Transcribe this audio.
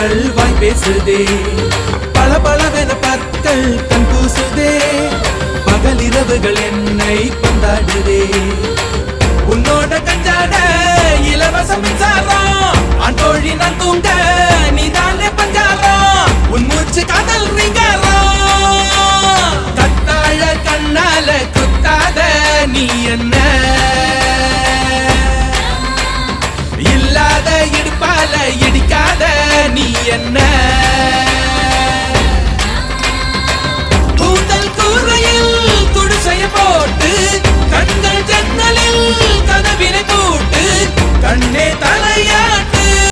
கண்கள் வாய் பேசுதே, பல பலவென பற்கள் கண் பூசுதே, பகல் இரவுகள் என்னை கொண்டாடுதே. உன்னோட கஞ்சாட இலவச மின்சாரம்